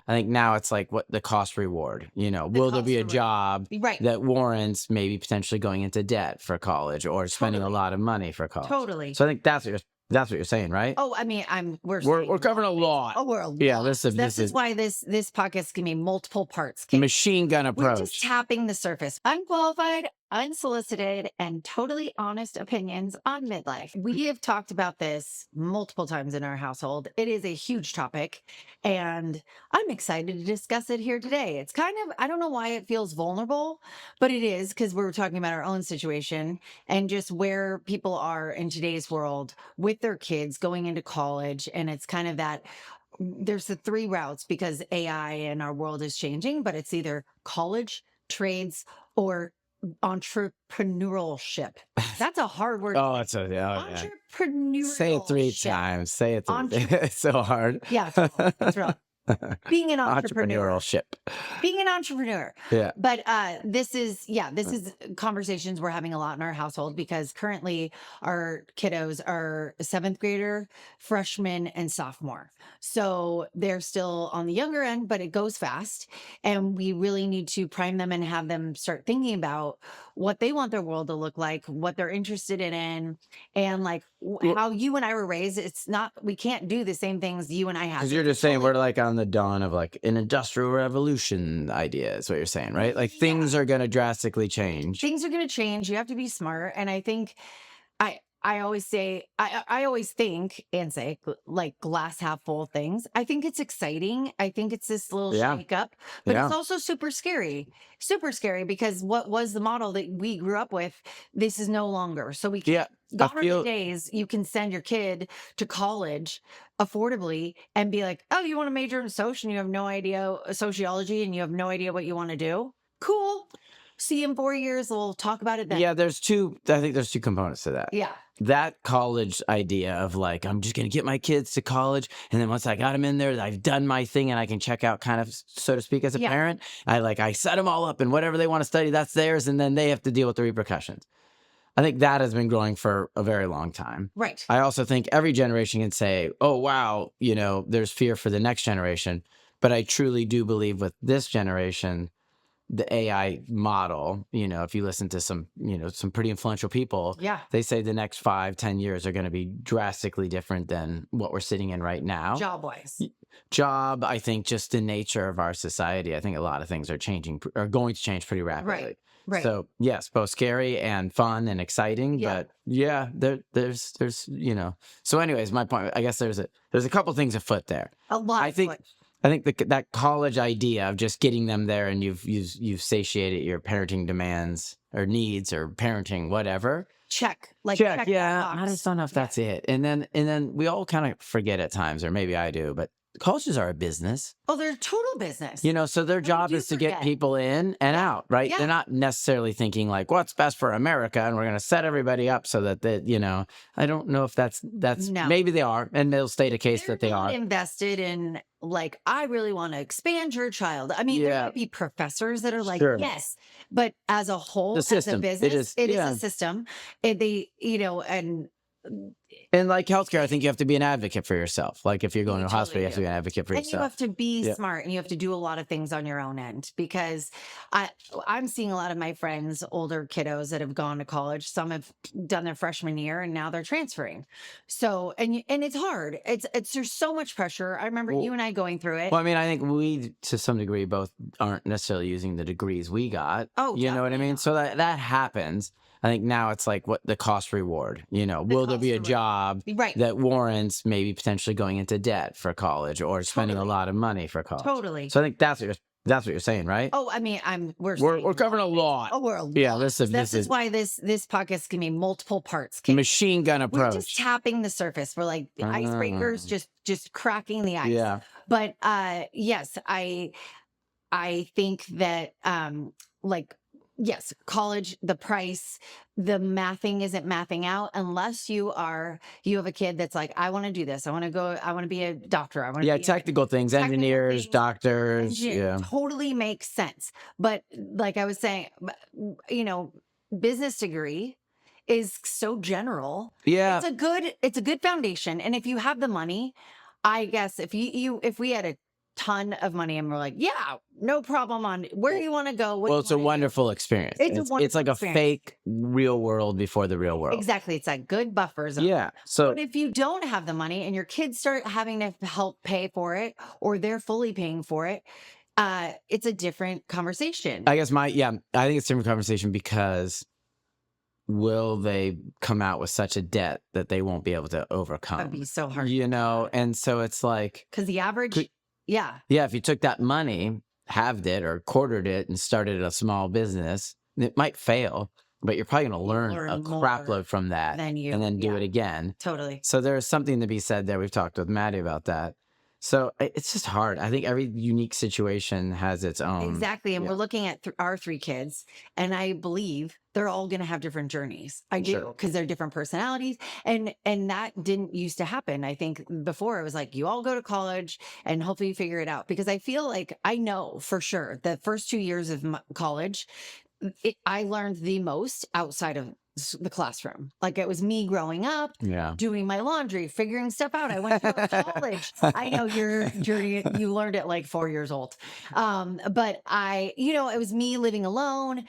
I think now it's like what the cost reward, will there be a job that warrants maybe potentially going into debt for college or spending a lot of money for college? Totally. So I think that's what you're saying, right? Oh, I mean, we're covering a lot. Oh, we're a lot. Yeah, this is why this podcast can be multiple parts. Machine gun approach. We're just tapping the surface. Unqualified, unsolicited, and totally honest opinions on midlife. We have talked about this multiple times in our household. It is a huge topic, and I'm excited to discuss it here today. It's kind of, I don't know why it feels vulnerable, but it is, because we're talking about our own situation and just where people are in today's world with their kids going into college. And it's kind of that there's the three routes, because AI and our world is changing, but it's either college, trades, or entrepreneurship. That's a hard word. Entrepreneurial. Say it 3 times. Say it 3 times. It's so hard. Yeah, it's real. Being an entrepreneur. Being an entrepreneur. Yeah. But this is conversations we're having a lot in our household, because currently our kiddos are 7th grader, freshman, and sophomore. So they're still on the younger end, but it goes fast. And we really need to prime them and have them start thinking about what they want their world to look like, what they're interested in, and like how you and I were raised. We can't do the same things you and I have. Because you're just saying we're like on the dawn of like an industrial revolution idea is what you're saying, right? Like things are going to drastically change. Things are going to change. You have to be smart. And I think I always say, I always think and say like glass half full things. I think it's exciting. I think it's this little shake up, but it's also super scary, because what was the model that we grew up with, this is no longer. So we can't. Gone are the days you can send your kid to college affordably and be like, oh, you want to major in social and you have no idea sociology and you have no idea what you want to do? Cool. See you in 4 years. We'll talk about it then. Yeah, I think there's two components to that. Yeah. That college idea of like, I'm just going to get my kids to college. And then once I got them in there, I've done my thing and I can check out kind of, so to speak, as a parent. I set them all up and whatever they want to study, that's theirs. And then they have to deal with the repercussions. I think that has been growing for a very long time. Right. I also think every generation can say, oh, wow, there's fear for the next generation. But I truly do believe with this generation, the AI model, if you listen to some pretty influential people, they say the next 5-10 years are going to be drastically different than what we're sitting in right now. Job-wise. I think just the nature of our society, I think a lot of things are going to change pretty rapidly. Right. So yes, both scary and fun and exciting, but there's So anyways, my point, I guess there's a couple things afoot there. A lot. I think that college idea of just getting them there and you've satiated your parenting demands or needs or parenting whatever. Check. Yeah, I just don't know if that's it. And then we all kind of forget at times, or maybe I do, but colleges are a business. Oh, they're a total business. So their job is to get people in and out, right? Yeah. They're not necessarily thinking like, what's best for America? And we're going to set everybody up so that I don't know if that's maybe they are, and they'll state a case that they are invested in. Like, I really want to expand your child. I mean, there might be professors that are like, yes, but as a whole, as a business, it is a system. And like healthcare, I think you have to be an advocate for yourself. Like if you're going to a hospital, you have to be an advocate for yourself. And you have to be smart, and you have to do a lot of things on your own end, because I'm seeing a lot of my friends, older kiddos that have gone to college. Some have done their freshman year and now they're transferring. So, and it's hard. There's so much pressure. I remember you and I going through it. Well, I mean, I think we, to some degree, both aren't necessarily using the degrees we got. Oh, you know what I mean? So that happens. I think now it's like what the cost reward, will there be a job that warrants maybe potentially going into debt for college or spending a lot of money for college? Totally. So I think that's what you're saying, right? Oh, I mean, we're covering a lot. Oh, we're a lot. Yeah, this is why this podcast can be multiple parts. Machine gun approach. We're just tapping the surface. We're like the icebreakers, just cracking the ice. Yeah. But yes, I think that yes, college, the price, the mathing isn't mathing out unless you have a kid that's like, I want to do this. I want to be a doctor. I want to be technical things, engineers, doctors. Yeah. Totally makes sense. But like I was saying, business degree is so general. Yeah. It's a good foundation. And if you have the money, I guess if we had a ton of money and we're like, yeah, no problem on where you want to go. What Well, you it's a wanna do. wonderful experience. It's a It's wonderful like a experience. fake real world before the real world. Exactly. It's that good buffer zone. Yeah. So But if you don't have the money and your kids start having to help pay for it or they're fully paying for it, it's a different conversation. I guess I think it's a different conversation because will they come out with such a debt that they won't be able to That'd overcome? be so hard. And so it's like, Because the average, Could- yeah, yeah, if you took that money, halved it or quartered it and started a small business, it might fail, but you're probably going to learn a learn crap more load from that than you, and then do yeah, it again. totally. So there's something to be said there. We've talked with Maddie about that. So it's just hard. I think every unique situation has its own. Exactly. And yeah. we're looking at our 3 kids, and I believe they're all going to have different journeys. I do, Sure. because they're different personalities. And that didn't used to happen. I think before it was like, you all go to college and hopefully you figure it out. Because I feel like I know for sure the first 2 years of college, I learned the most outside of the classroom. Like, it was me growing up, Yeah. doing my laundry, figuring stuff out. I went to college. I know your journey, you learned at like 4 years old. But it was me living alone.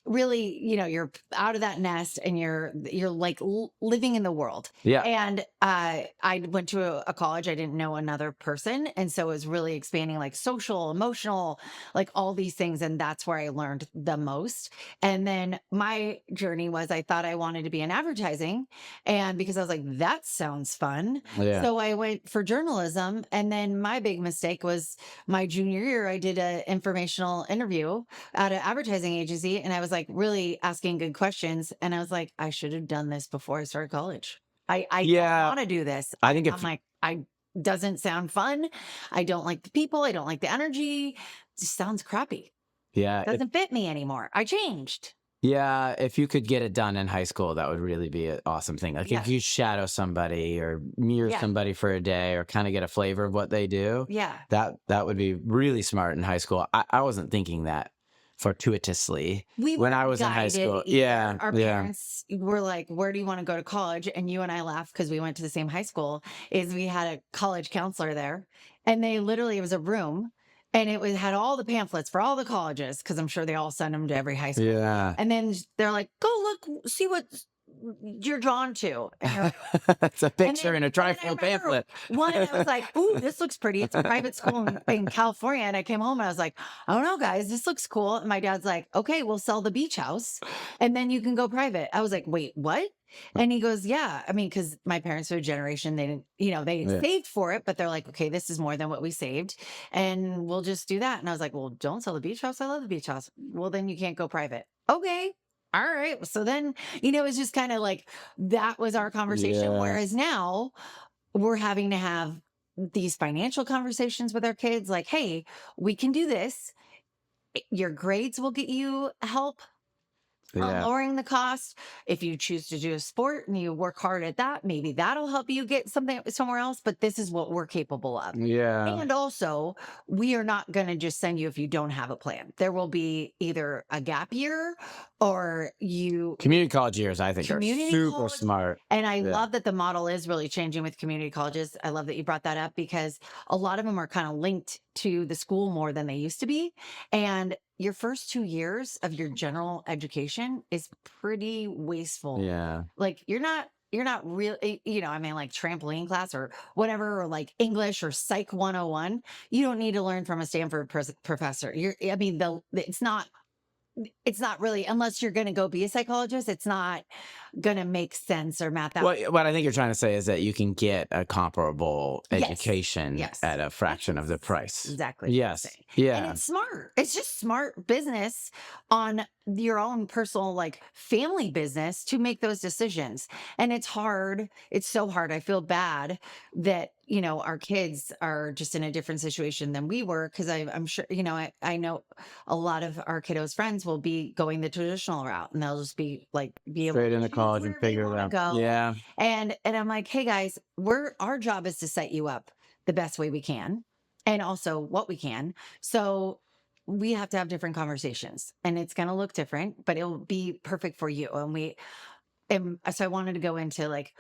Really, you're out of that nest and you're like living in the world. Yeah. And I went to a college. I didn't know another person. And so it was really expanding, like social, emotional, like all these things. And that's where I learned the most. And then my journey was, I thought I wanted to be in advertising. And because I was like, that sounds fun. Yeah. So I went for journalism. And then my big mistake was my junior year, I did an informational interview at an advertising agency. And I was like really asking good questions. And I was like, I should have done this before I started college. I Yeah. want to do this. I think I'm like, doesn't sound fun. I don't like the people. I don't like the energy. It just sounds crappy. Yeah. Doesn't fit me anymore. I changed. Yeah, if you could get it done in high school, that would really be an awesome thing. Like Yeah. if you shadow somebody or mirror Yeah. somebody for a day or kind of get a flavor of what they do, Yeah. that would be really smart in high school. I wasn't thinking that fortuitously We when I weren't was in high guided school. either. Yeah, Our yeah, parents were like, where do you want to go to college? And you and I laughed because we went to the same high school, is we had a college counselor there. And they literally, it was a room and had all the pamphlets for all the colleges, because I'm sure they all send them to every high school. yeah. And then they're like, go look, see what you're drawn to. And you're like, It's a picture then- in a and then I trifold remember pamphlet. one, and I was like, ooh, this looks pretty. It's a private school in California. And I came home and I was like, I don't know, guys, this looks cool. And my dad's like, okay, we'll sell the beach house and then you can go private. I was like, wait, what? And he goes, yeah. I mean, because my parents are a generation, they didn't, they Yeah. saved for it, but they're like, okay, this is more than what we saved. And we'll just do that. And I was like, well, don't sell the beach house. I love the beach house. Well, then you can't go private. Okay. All right. So then, it's just kind of like that was our conversation. Yeah. Whereas now we're having to have these financial conversations with our kids like, hey, we can do this. Your grades will get you help Yeah. lowering the cost. If you choose to do a sport and you work hard at that, maybe that'll help you get something somewhere else. But this is what we're capable of. Yeah. And also, we are not going to just send you if you don't have a plan. There will be either a gap year or Community college years, I think, are Community super college- smart. And I Yeah. love that the model is really changing with community colleges. I love that you brought that up because a lot of them are kind of linked to the school more than they used to be. And your first 2 years of your general education is pretty wasteful. Yeah. Like you're not really, like trampoline class or whatever, or like English or Psych 101. You don't need to learn from a Stanford professor. It's not really, unless you're going to go be a psychologist, it's not going to make sense or math out. Well, what I think you're trying to say is that you can get a comparable Yes. education Yes. at a fraction of the price. Exactly. what I'm Yes. saying. Yeah. And it's smart. It's just smart business on your own personal, like family business to make those decisions. And it's hard. It's so hard. I feel bad that, our kids are just in a different situation than we were. Cause I'm sure, I know a lot of our kiddos' friends will be going the traditional route and they'll just be able Straight to into choose college and wherever they figure it wanna out. go. Yeah. And I'm like, hey guys, our job is to set you up the best way we can and also what we can. So we have to have different conversations and it's going to look different, but it'll be perfect for you. And so I wanted to go into like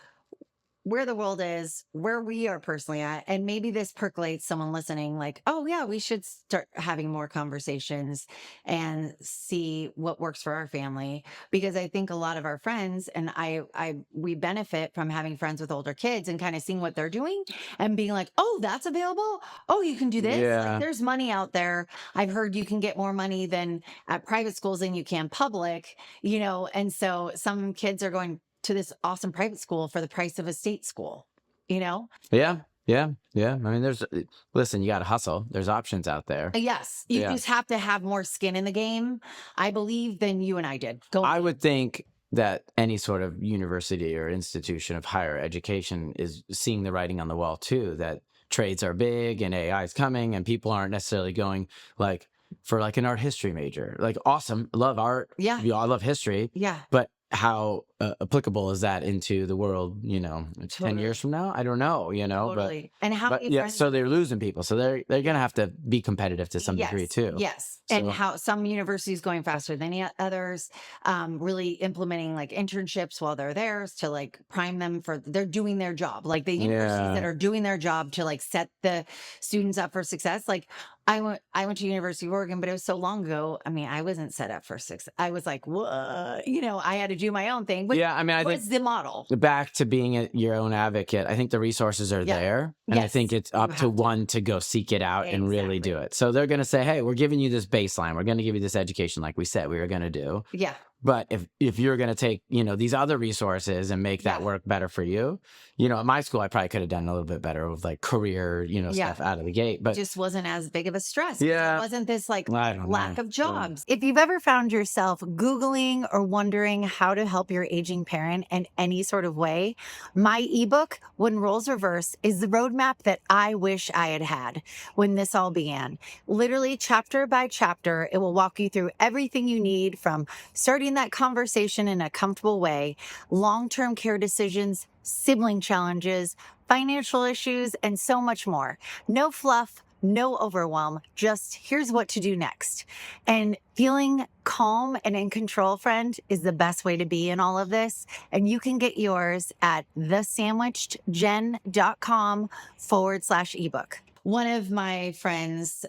where the world is, where we are personally at, and maybe this percolates someone listening like, oh yeah, we should start having more conversations and see what works for our family. Because I think a lot of our friends and we benefit from having friends with older kids and kind of seeing what they're doing and being like, oh, that's available. Oh, you can do this. Like Yeah. there's money out there. I've heard you can get more money than at private schools than you can public, and so some kids are going to this awesome private school for the price of a state school, you know? Yeah. Yeah. Yeah. I mean, listen, you got to hustle. There's options out there. Yes, you Yeah. just have to have more skin in the game, I believe, than you and I did. I would think that any sort of university or institution of higher education is seeing the writing on the wall too, that trades are big and AI is coming and people aren't necessarily going like for like an art history major. Like awesome, love art. Yeah. I love history. Yeah. But how applicable is that into the world, 10 years from now? I don't know, Totally. And how but many yeah, friends so they're losing people. So they're going to have to be competitive to some degree too. Yes. And So how some universities going faster than others, really implementing like internships while they're there to like prime them for they're doing their job. Like the universities that yeah. are doing their job to like set the students up for success. Like I went to University of Oregon, but it was so long ago. I mean, I wasn't set up for success. I was like, what? I had to do my own thing. But Yeah, I mean, I think was the model. back to being your own advocate, I think the resources are there. And I think it's up to one to go seek it out and really do it. So they're going to say, hey, we're giving you this baseline. We're going to give you this education like we said we were going to do. Yeah. But if you're going to take, these other resources and make that work better for you, at my school, I probably could have done a little bit better with like career, stuff out of the gate. But just wasn't as big of a stress. Yeah. It wasn't this like I don't lack know. of jobs. If you've ever found yourself Googling or wondering how to help your aging parent in any sort of way, my ebook, When Roles Reverse, is the roadmap that I wish I had had when this all began. Literally chapter by chapter, it will walk you through everything you need from starting that conversation in a comfortable way, long-term care decisions, sibling challenges, financial issues, and so much more. No fluff, no overwhelm, just here's what to do next. And feeling calm and in control, friend, is the best way to be in all of this. And you can get yours at thesandwichedgen.com/ebook. One of my friends'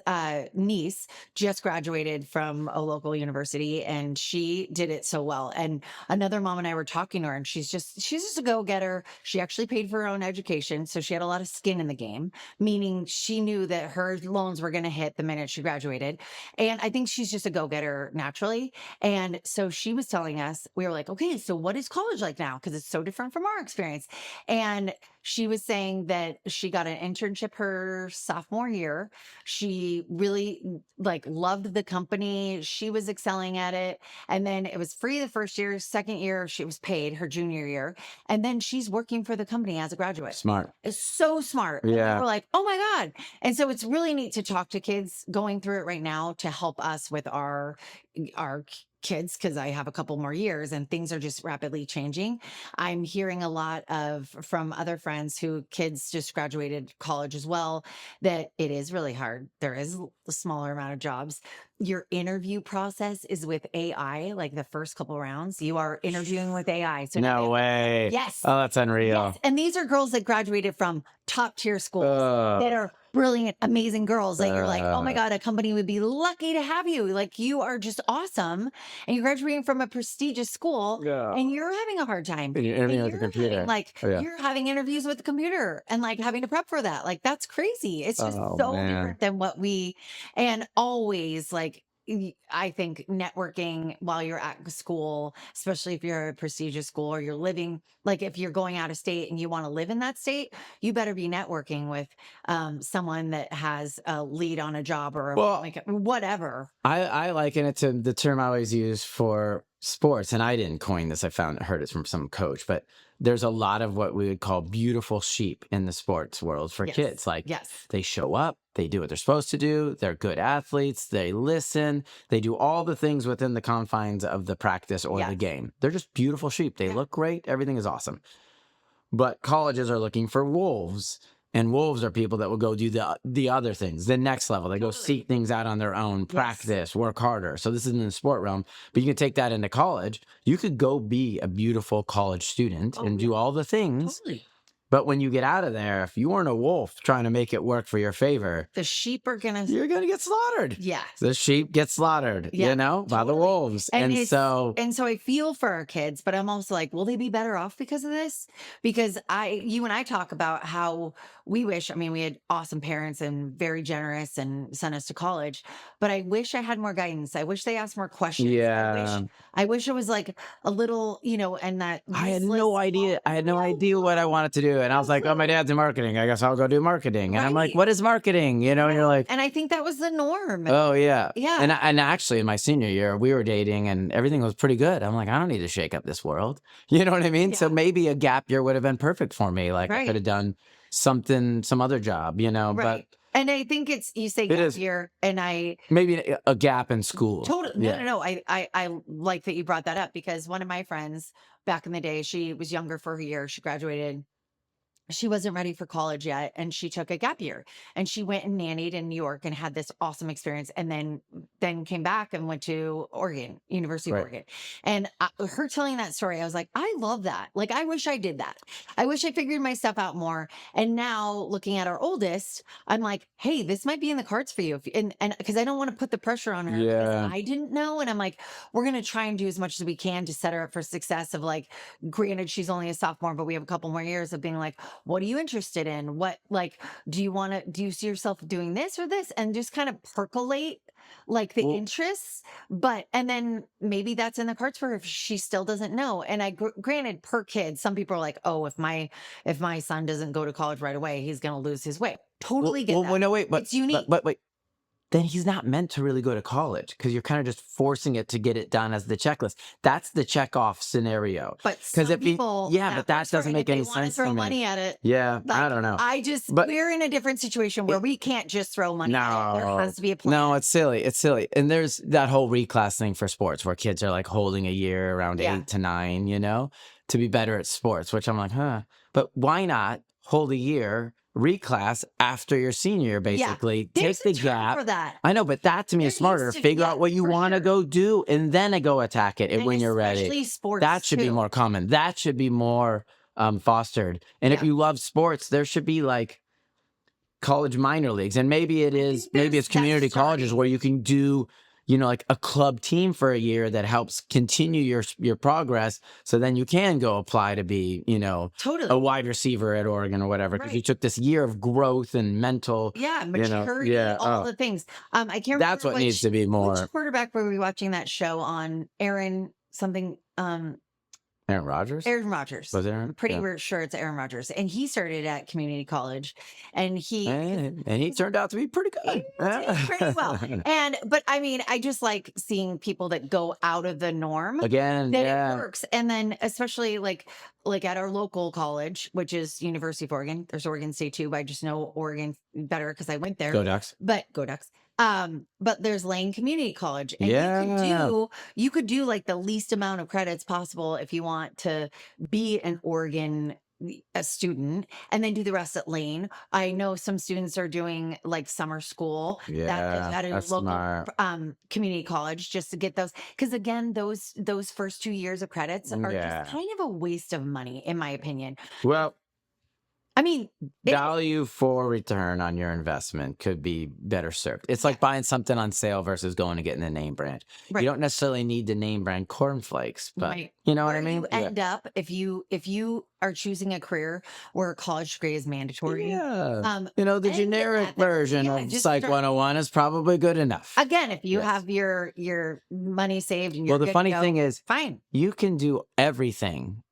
niece just graduated from a local university and she did it so well. And another mom and I were talking to her and she's just a go-getter. She actually paid for her own education. So she had a lot of skin in the game, meaning she knew that her loans were going to hit the minute she graduated. And I think she's just a go-getter naturally. And so she was telling us, we were like, okay, so what is college like now? Because it's so different from our experience. And she was saying that she got an internship her sophomore year. She really loved the company. She was excelling at it. And then it was free the first year. Second year, she was paid her junior year. And then she's working for the company as a graduate. Smart. It's so smart. Yeah. And we're like, oh my God. And so it's really neat to talk to kids going through it right now to help us with our kids, because I have a couple more years and things are just rapidly changing. I'm hearing a lot from other friends who kids just graduated college as well, that it is really hard. There is a smaller amount of jobs. Your interview process is with AI, like the first couple rounds, you are interviewing with AI. So No way. Yes. Oh, that's unreal. Yes. And these are girls that graduated from top tier schools that are brilliant, amazing girls that you're like, oh my God, a company would be lucky to have you. Like you are just awesome. And you're graduating from a prestigious school and you're having a hard time. And you're interviewing with the computer. You're having interviews with the computer and like having to prep for that. Like that's crazy. It's just so different than and always I think networking while you're at school, especially if you're a prestigious school or you're living, like if you're going out of state and you want to live in that state, you better be networking with someone that has a lead on a job or whatever. I liken it to the term I always use for sports, and I didn't coin this. I heard it from some coach, but there's a lot of what we would call beautiful sheep in the sports world for kids. Like they show up, they do what they're supposed to do. They're good athletes. They listen. They do all the things within the confines of the practice or the game. They're just beautiful sheep. They look great. Everything is awesome. But colleges are looking for wolves. And wolves are people that will go do the other things, the next level. They go seek things out on their own, practice, work harder. So this is in the sport realm, but you can take that into college. You could go be a beautiful college student and do all the things, But when you get out of there, if you weren't a wolf trying to make it work for your favor, The sheep are going to, you're going to get slaughtered. yeah. The sheep get slaughtered, Yeah, by the totally. wolves. And so And so I feel for our kids, but I'm also like, will they be better off because of this? Because you and I talk about how we wish, I mean, we had awesome parents and very generous and sent us to college, but I wish I had more guidance. I wish they asked more questions. yeah, I wish it was like a little, and that I had no idea. I had no idea what I wanted to do. And I was like, oh, my dad's in marketing. I guess I'll go do marketing. And I'm like, Right. what is marketing? And you're like, And I think that was the norm. oh, yeah. Yeah. And actually, in my senior year, we were dating and everything was pretty good. I'm like, I don't need to shake up this world. You know what I mean? So Yeah. maybe a gap year would have been perfect for me. Like I Right. could have done something, some other job, Right. but And I think you say It gap is. year, and I maybe a gap in school. totally, Yeah. no. I like that you brought that up because one of my friends back in the day, she was younger for a year. She graduated. She wasn't ready for college yet, and she took a gap year, and she went and nannied in New York and had this awesome experience, and then came back and went to Oregon, University of Right. Oregon. And her telling that story, I was like, I love that. Like, I wish I did that. I wish I figured my stuff out more. And now looking at our oldest, I'm like, hey, this might be in the cards for you. And because I don't want to put the pressure on her because Yeah. I didn't know. And I'm like, we're going to try and do as much as we can to set her up for success of like, granted, she's only a sophomore, but we have a couple more years of being like, what are you interested in? What, like, do you see yourself doing this or this? And just kind of percolate like the Well- interests. And then maybe that's in the cards for her if she still doesn't know. And granted, per kid, some people are like, oh, if my son doesn't go to college right away, he's going to lose his way. Totally get that. No, wait, but It's unique. But wait, then he's not meant to really go to college because you're kind of just forcing it to get it done as the checklist. That's the check off scenario. But 'Cause some if he- people, yeah, but that works for doesn't them. make If any they wanna sense throw to me. money at it. Yeah, I Like, don't know. But But- we're in a different situation where we can't just throw money at it. There has to be a plan. No, it's silly. It's silly. And there's that whole reclass thing for sports where kids are like holding a year around Yeah. 8 to 9, to be better at sports, which I'm like, huh. But why not hold a year, reclass after your senior year, basically? There's Take a the term gap. for that. I know, but that to me There is smarter. needs to- Figure yeah, out what you for want to sure. go do and then go attack it And when you're ready. especially sports That should be too. more common. That should be more fostered. And if Yeah. you love sports, there should be like college minor leagues. And maybe it's that's community colleges starting. where you can do, like a club team for a year that helps continue your progress. So then you can go apply to be, Totally. a wide receiver at Oregon or whatever. Because Right. you took this year of growth and mental. Yeah, maturity, yeah, all the things. I can't remember That's what needs to be more. which quarterback were we watching that show on? Aaron something. Aaron Rodgers? Aaron Rodgers. Was it I'm Aaron? pretty Yeah. sure it's Aaron Rodgers, and he started at community college, and And he turned out to be pretty good. He did pretty well. But I mean, I just like seeing people that go out of the norm. Again, That yeah. it works. And then especially like at our local college, which is University of Oregon. There's Oregon State too, but I just know Oregon better because I went there. Go Ducks. But go Ducks. But there's Lane Community College. And Yeah. you could do like the least amount of credits possible if you want to be an Oregon a student and then do the rest at Lane. I know some students are doing like summer school Yeah, at a that's local smart. community college just to get those. Because again, those first 2 years of credits are Yeah. just kind of a waste of money, in my opinion. Well, I mean, value for return on your investment could be better served. It's like buying something on sale versus going and getting the name brand. Right. You don't necessarily need the name brand cornflakes, but Right. you know what I where mean? you end up if you are choosing a career where a college degree is mandatory. Yeah. The and generic that- version yeah, of just Psych start- 101 is probably good enough. Again, if you Yes. have your money saved and you're Well, the good to funny go, thing is, fine. you can do everything,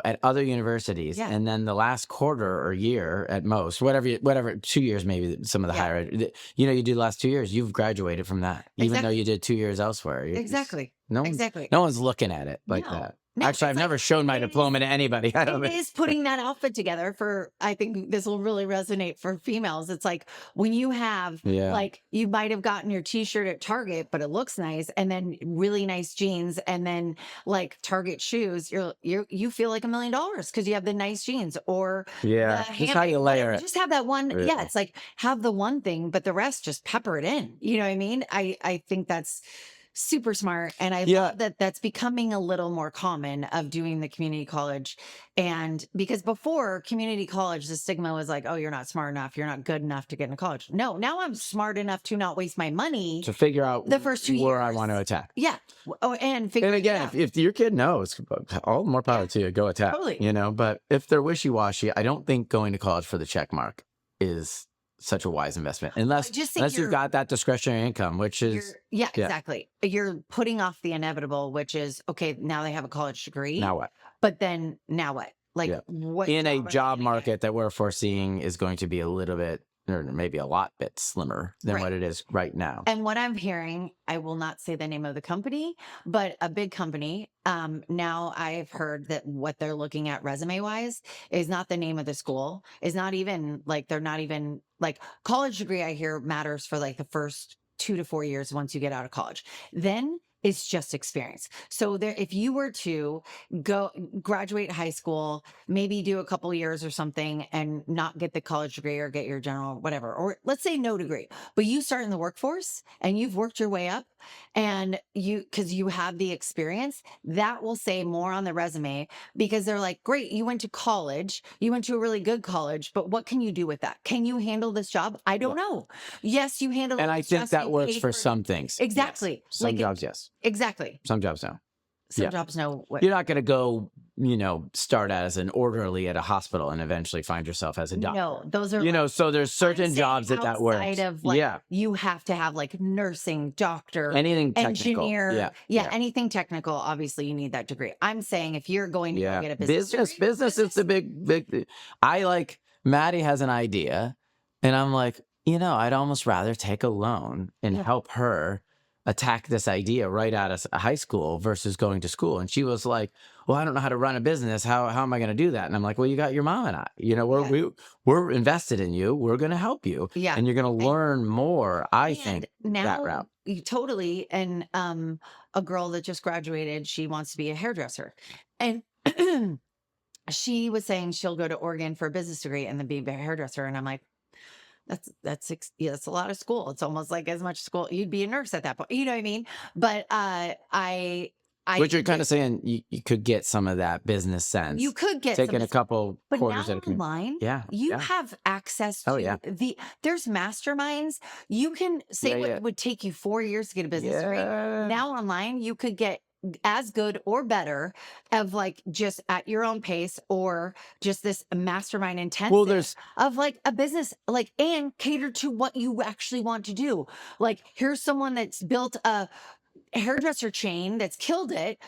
at other universities, Yeah. and then the last quarter or year at most, whatever, 2 years maybe, some of the Yeah. higher, you do the last 2 years, you've graduated from that, even though Exactly. you did 2 years elsewhere. Exactly. No one's, Exactly. no one's looking at it like No. that. No, Actually, I've it's like- never shown my it is- diploma to anybody. I don't It think. is putting that outfit together for, I think this will really resonate for females. It's like when you have, Yeah. like, you might have gotten your t-shirt at Target, but it looks nice, and then really nice jeans, and then like Target shoes, you feel like $1 million because you have the nice jeans or Yeah, the just how you handbag, layer whatever. it. Just have that one. Yeah. Yeah, it's like have the one thing, but the rest just pepper it in. You know what I mean? I think that's super smart. And I Yeah. love that that's becoming a little more common of doing the community college. And because before community college, the stigma was like, oh, you're not smart enough. You're not good enough to get into college. No, now I'm smart enough to not waste my money To figure out the first 2 where years. I want to attack. Yeah. Oh, and figure And it again, out. if your kid knows, all the more power to you, go attack. Totally. You know, but if they're wishy-washy, I don't think going to college for the check mark is such a wise investment. Unless you've got that discretionary income, which is exactly. You're putting off the inevitable, which is okay, now they have a college degree. Now what? But then now what? Like what in a are they job gonna market get? that we're foreseeing is going to be a little bit or maybe a lot bit slimmer than Right. what it is right now. And what I'm hearing, I will not say the name of the company, but a big company. Now I've heard that what they're looking at resume wise is not the name of the school, is not even like they're not even like college degree. I hear matters for like the first 2 to 4 years once you get out of college. Then it's just experience. So there, if you were to go graduate high school, maybe do a couple years or something and not get the college degree or get your general whatever, or let's say no degree, but you start in the workforce and you've worked your way up and because you have the experience, that will say more on the resume because they're like, great, you went to college, you went to a really good college, but what can you do with that? Can you handle this job? I don't know. Yes, you handle And it. I think that works for some things. Exactly. Yes. Some jobs, yes. Exactly. Some jobs, no. Some jobs know what. You're not going to go, start as an orderly at a hospital and eventually find yourself as a doctor. No, those are so there's certain jobs that works. outside of you have to have like nursing, doctor, anything technical. engineer. Anything technical. Obviously, you need that degree. I'm saying if you're going to go get a business degree, business is the big. I like Maddie has an idea, and I'm like, I'd almost rather take a loan and help her attack this idea right out of high school versus going to school. And she was like, well, I don't know how to run a business. How am I going to do that? And I'm like, well, you got your mom and I, we're invested in you. We're going to help you. Yeah. And you're going to learn more, I think, now, that route. Totally. And a girl that just graduated, she wants to be a hairdresser. And she was saying she'll go to Oregon for a business degree and then be a hairdresser. And I'm like, that's a lot of school. It's almost like as much school. You'd be a nurse at that point. You know what I mean? But Which you're kind of saying you could get some of that business sense. You could get taking a couple but quarters now at online. You have access to there's masterminds. You can say what would take you 4 years to get a business degree. Now online, you could get as good or better of like just at your own pace or just this mastermind intensive of like a business like and cater to what you actually want to do. Like here's someone that's built a hairdresser chain that's killed it.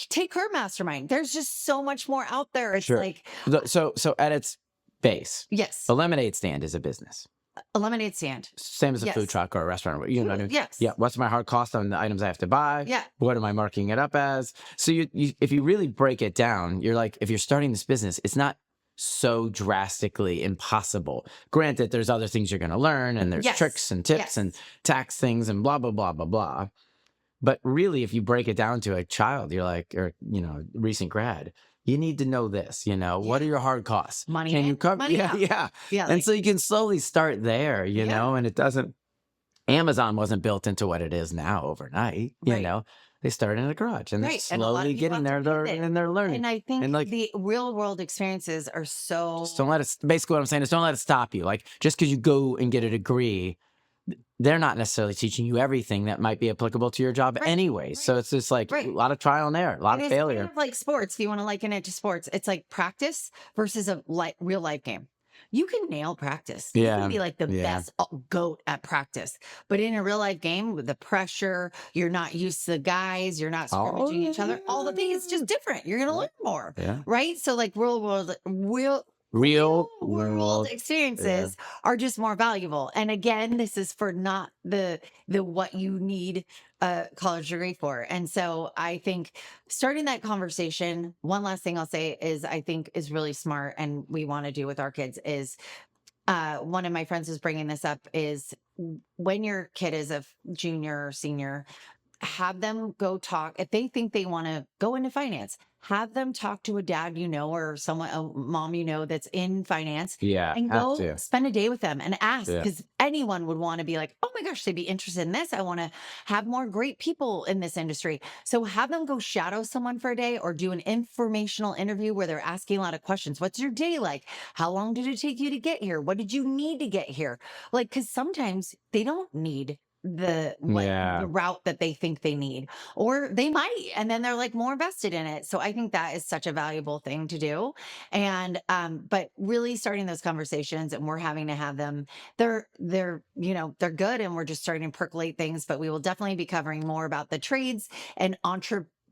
Take her mastermind. There's just so much more out there. It's like so at its base, yes, a lemonade stand is a business. A lemonade stand. Same as a food truck or a restaurant. You know what I mean? Yes. Yeah. What's my hard cost on the items I have to buy? Yeah. What am I marking it up as? So you if you really break it down, you're like, if you're starting this business, it's not so drastically impossible. Granted, there's other things you're going to learn and there's tricks and tips and tax things and blah, blah, blah, blah, blah. But really, if you break it down to a child, you're like, or, recent grad, you need to know this, what are your hard costs? Money. Can you cover? Money Yeah. And so you can slowly start there, know, and it doesn't, Amazon wasn't built into what it is now overnight, you know, they started in a garage and they're slowly getting there and they're learning. And I think the real world experiences are so. Just don't let it, basically what I'm saying is don't let it stop you. Like just because you go and get a degree, they're not necessarily teaching you everything that might be applicable to your job anyway. So it's just like a lot of trial and error, a lot of failure. Kind of like sports. If you want to liken it to sports, it's like practice versus a real life game. You can nail practice. You can be like the best goat at practice. But in a real life game with the pressure, you're not used to the guys, you're not scrimmaging each other. All the things, it's just different. You're going to learn more. Right? So like real world experiences are just more valuable. And again, this is for not the what you need a college degree for. And so I think starting that conversation, one last thing I'll say is I think is really smart and we want to do with our kids is one of my friends is bringing this up is when your kid is a junior or senior, have them go talk. If they think they want to go into finance, have them talk to a dad you know, or someone, a mom you know that's in finance, Yeah, and have go to. spend a day with them and ask, Yeah. because anyone would want to be like, oh my gosh, they'd be interested in this. I want to have more great people in this industry. So have them go shadow someone for a day or do an informational interview where they're asking a lot of questions. What's your day like? How long did it take you to get here? What did you need to get here? Like, because sometimes they don't need the Yeah. route that they think they need, or they might, and then they're like more invested in it. So I think that is such a valuable thing to do. And but really starting those conversations, and we're having to have them, they're good, and we're just starting to percolate things. But we will definitely be covering more about the trades and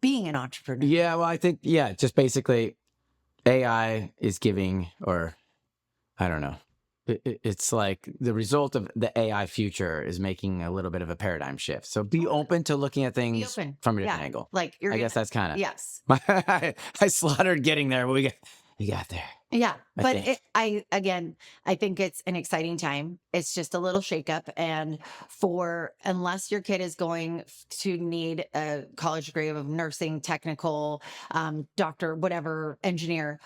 being an entrepreneur. Yeah, well, I think, yeah, just basically AI is giving, or I don't know. It's like the result of the AI future is making a little bit of a paradigm shift. So be Totally. open to looking at Be things open. from a different Yeah. angle. Like you're I gonna, guess that's kind yes. of I slaughtered getting there, but we got there. Yeah, I but think. I think it's an exciting time. It's just a little shakeup, and for unless your kid is going to need a college degree of nursing, technical, doctor, whatever, engineer,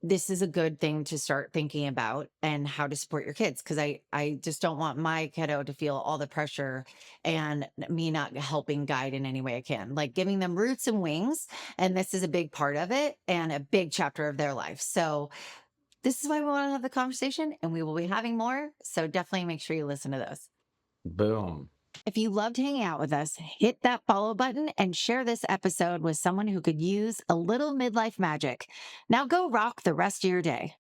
this is a good thing to start thinking about and how to support your kids. Because I just don't want my kiddo to feel all the pressure and me not helping guide in any way I can, like giving them roots and wings, and this is a big part of it and a big chapter of their life. So this is why we want to have the conversation, and we will be having more. So definitely make sure you listen to those. Boom. If you loved hanging out with us, hit that follow button and share this episode with someone who could use a little midlife magic. Now go rock the rest of your day.